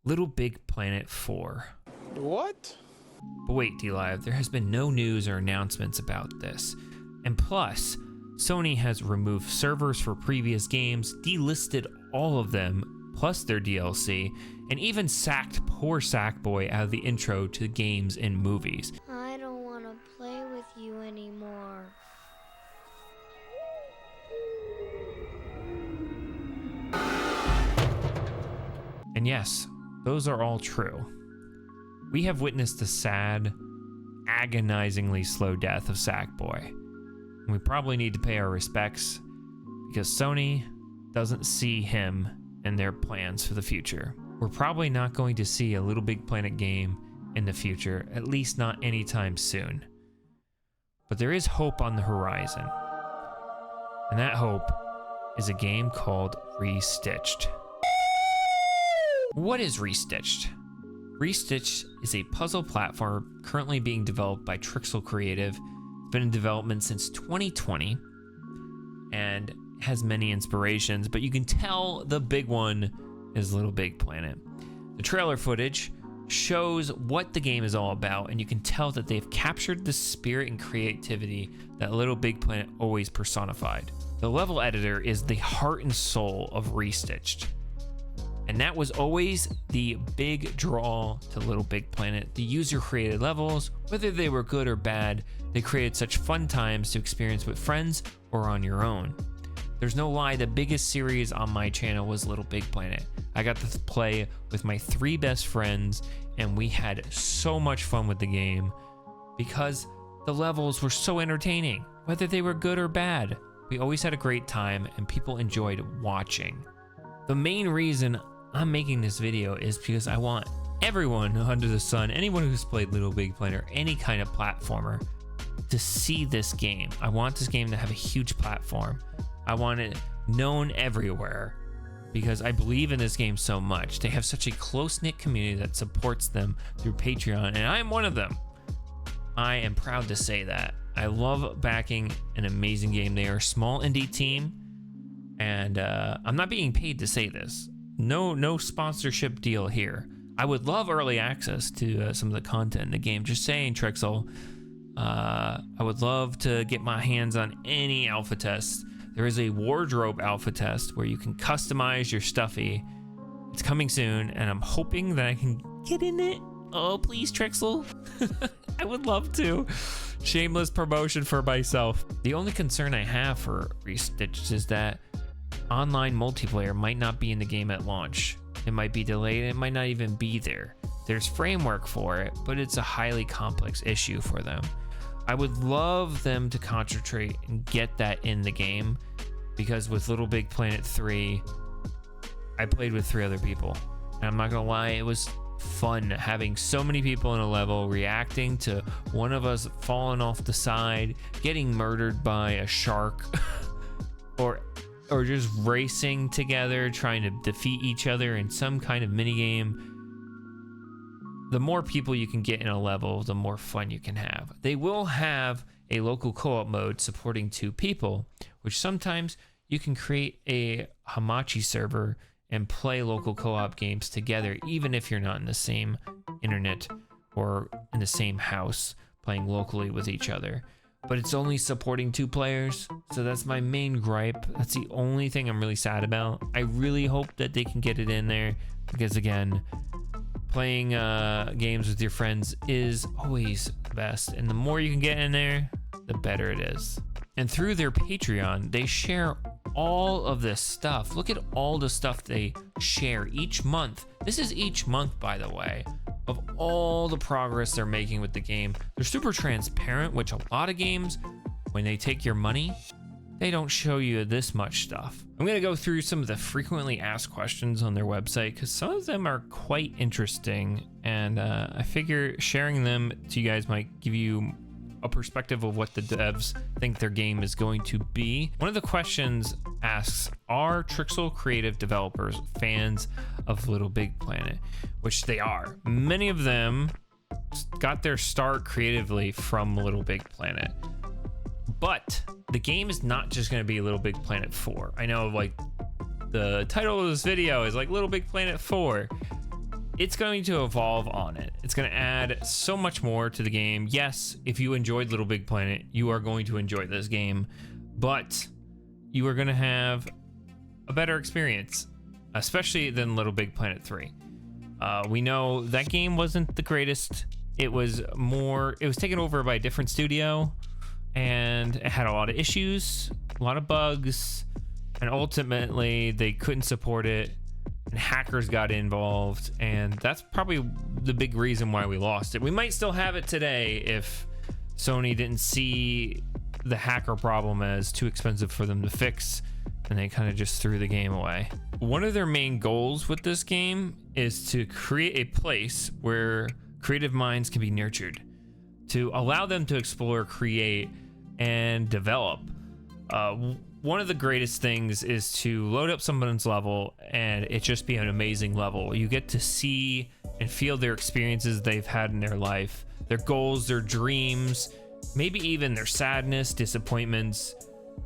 Little Big Planet 4. What? But wait, D-Live, there has been no news or announcements about this. And plus, Sony has removed servers for previous games, delisted all of them, plus their DLC, and even sacked poor Sackboy out of the intro to games and movies. I don't want to play with you anymore. And yes, those are all true. We have witnessed the sad, agonizingly slow death of Sackboy. And we probably need to pay our respects because Sony doesn't see him in their plans for the future. We're probably not going to see a Little Big Planet game in the future, at least not anytime soon. But there is hope on the horizon. And that hope is a game called Restitched. What is Restitched? Restitched is a puzzle platform currently being developed by Trixel Creative. It's been in development since 2020 and has many inspirations, but you can tell the big one is Little Big Planet. The trailer footage shows what the game is all about, and you can tell that they've captured the spirit and creativity that Little Big Planet always personified. The level editor is the heart and soul of Restitched. And that was always the big draw to Little Big Planet. The user created levels, whether they were good or bad, they created such fun times to experience with friends or on your own. There's no lie, the biggest series on my channel was Little Big Planet. I got to play with my 3 best friends and we had so much fun with the game because the levels were so entertaining. Whether they were good or bad, we always had a great time and people enjoyed watching. The main reason I'm making this video is because I want everyone under the sun, anyone who's played Little Big Planet or any kind of platformer, to see this game. I want this game to have a huge platform. I want it known everywhere because I believe in this game so much. They have such a close-knit community that supports them through Patreon, and I am one of them. I am proud to say that. I love backing an amazing game. They are a small indie team, and I'm not being paid to say this. No sponsorship deal here. I would love early access to some of the content in the game. Just saying, Trixel. I would love to get my hands on any alpha test. There is a wardrobe alpha test where you can customize your Stuffy. It's coming soon, and I'm hoping that I can get in it. Oh, please, Trixel. I would love to. Shameless promotion for myself. The only concern I have for Restitched is that online multiplayer might not be in the game at launch. It might be delayed, it might not even be there. There's framework for it, but it's a highly complex issue for them. I would love them to concentrate and get that in the game, because with Little Big Planet 3, I played with 3 other people. And I'm not gonna lie, it was fun having so many people in a level, reacting to one of us falling off the side, getting murdered by a shark, or just racing together, trying to defeat each other in some kind of minigame. The more people you can get in a level, the more fun you can have. They will have a local co-op mode supporting 2 people, which sometimes you can create a Hamachi server and play local co-op games together, even if you're not in the same internet or in the same house playing locally with each other. But it's only supporting 2 players, so that's my main gripe. That's the only thing I'm really sad about. I really hope that they can get it in there, because again, playing games with your friends is always the best, and the more you can get in there, the better it is. And through their Patreon, they share all of this stuff. Look at all the stuff they share each month. This is each month, by the way, of all the progress they're making with the game. They're super transparent, which a lot of games, when they take your money, they don't show you this much stuff. I'm gonna go through some of the frequently asked questions on their website because some of them are quite interesting, and I figure sharing them to you guys might give you a perspective of what the devs think their game is going to be. One of the questions asks, are Trixel Creative developers fans of Little Big Planet? Which they are. Many of them got their start creatively from Little Big Planet. But the game is not just going to be Little Big Planet 4. I know, like, the title of this video is like Little Big Planet 4. it's going to evolve on it. It's going to add so much more to the game. Yes, if you enjoyed Little Big Planet, you are going to enjoy this game, but you are going to have a better experience, especially than Little Big Planet 3. We know that game wasn't the greatest. It was taken over by a different studio, and it had a lot of issues, a lot of bugs, and ultimately they couldn't support it, and hackers got involved, and that's probably the big reason why we lost it. We might still have it today if Sony didn't see the hacker problem as too expensive for them to fix, and they kind of just threw the game away. One of their main goals with this game is to create a place where creative minds can be nurtured, to allow them to explore, create, and develop. One of the greatest things is to load up someone's level and it just be an amazing level. You get to see and feel their experiences they've had in their life, their goals, their dreams, maybe even their sadness, disappointments.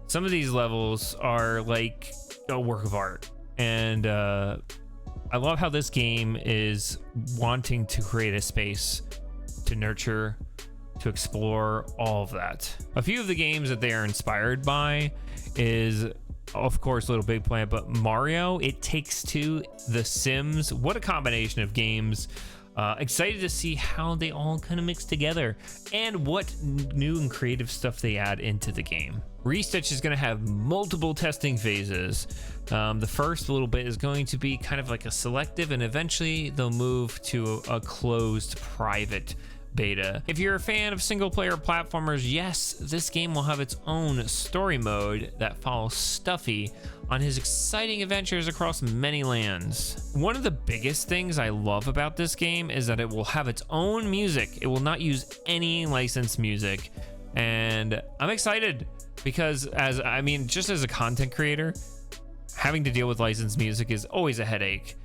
Some of these levels are like a work of art, and I love how this game is wanting to create a space to nurture, to explore all of that. A few of the games that they are inspired by is, of course, Little Big Planet, but Mario, It Takes Two, The Sims. What a combination of games. Excited to see how they all kind of mix together and what new and creative stuff they add into the game. Restitch is going to have multiple testing phases. The first little bit is going to be kind of like a selective, and eventually they'll move to a closed private beta. If you're a fan of single player platformers, yes, this game will have its own story mode that follows Stuffy on his exciting adventures across many lands. One of the biggest things I love about this game is that it will have its own music. It will not use any licensed music, and I'm excited because just as a content creator, having to deal with licensed music is always a headache.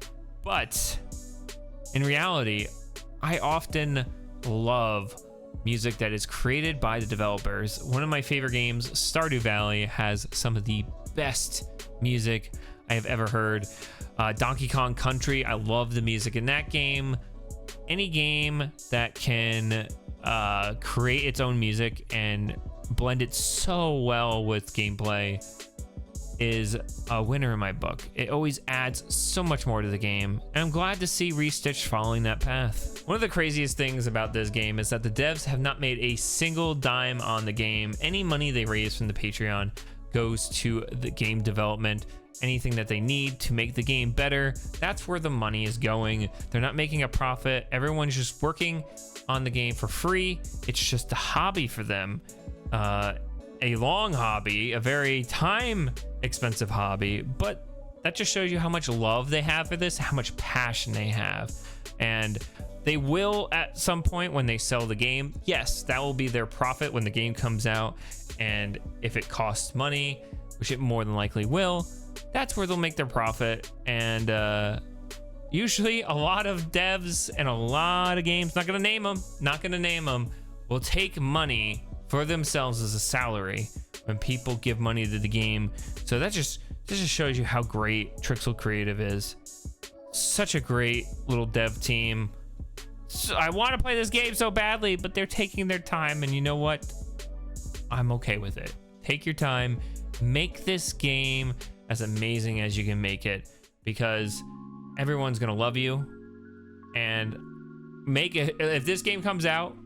But in reality, I often love music that is created by the developers. One of my favorite games, Stardew Valley, has some of the best music I have ever heard. Donkey Kong Country, I love the music in that game. Any game that can create its own music and blend it so well with gameplay is a winner in my book. It always adds so much more to the game, and I'm glad to see Restitch following that path. One of the craziest things about this game is that the devs have not made a single dime on the game. Any money they raise from the Patreon goes to the game development. Anything that they need to make the game better, that's where the money is going. They're not making a profit. Everyone's just working on the game for free. It's just a hobby for them. A long hobby, a very time expensive hobby, but that just shows you how much love they have for this, how much passion they have. And they will, at some point when they sell the game, yes, that will be their profit when the game comes out. And if it costs money, which it more than likely will, that's where they'll make their profit. And usually a lot of devs and a lot of games, not gonna name them, will take money for themselves as a salary when people give money to the game. So this just shows you how great Trixel Creative is. Such a great little dev team. So I want to play this game so badly, but they're taking their time, and you know what? I'm okay with it. Take your time, make this game as amazing as you can make it, because everyone's gonna love you. And make it, if this game comes out,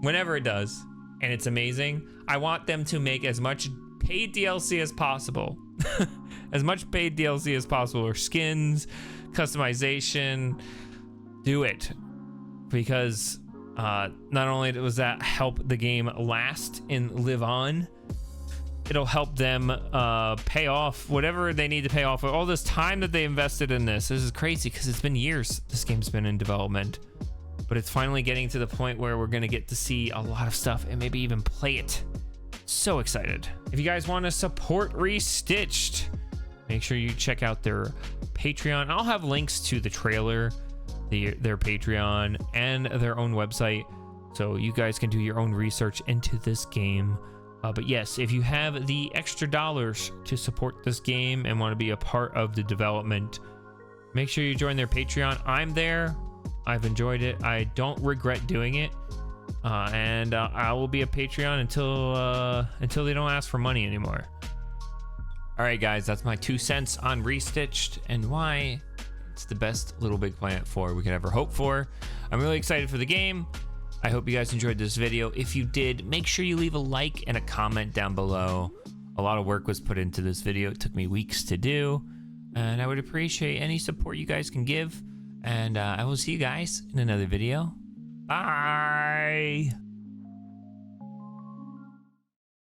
whenever it does, and it's amazing, I want them to make as much paid DLC as possible. As much paid DLC as possible, or skins, customization. Do it, because not only does that help the game last and live on, it'll help them pay off whatever they need to pay off for all this time that they invested in this. This is crazy because it's been years this game's been in development, but it's finally getting to the point where we're gonna get to see a lot of stuff and maybe even play it. So excited. If you guys want to support Restitched, make sure you check out their Patreon. I'll have links to the trailer, their Patreon, and their own website, so you guys can do your own research into this game. But yes, if you have the extra dollars to support this game and want to be a part of the development, make sure you join their Patreon. I'm there. I've enjoyed it. I don't regret doing it. And I will be a Patreon until they don't ask for money anymore. All right, guys, that's my 2 cents on Restitched and why it's the best Little Big Planet 4 we could ever hope for. I'm really excited for the game. I hope you guys enjoyed this video. If you did, make sure you leave a like and a comment down below. A lot of work was put into this video. It took me weeks to do, and I would appreciate any support you guys can give. And I will see you guys in another video. Bye.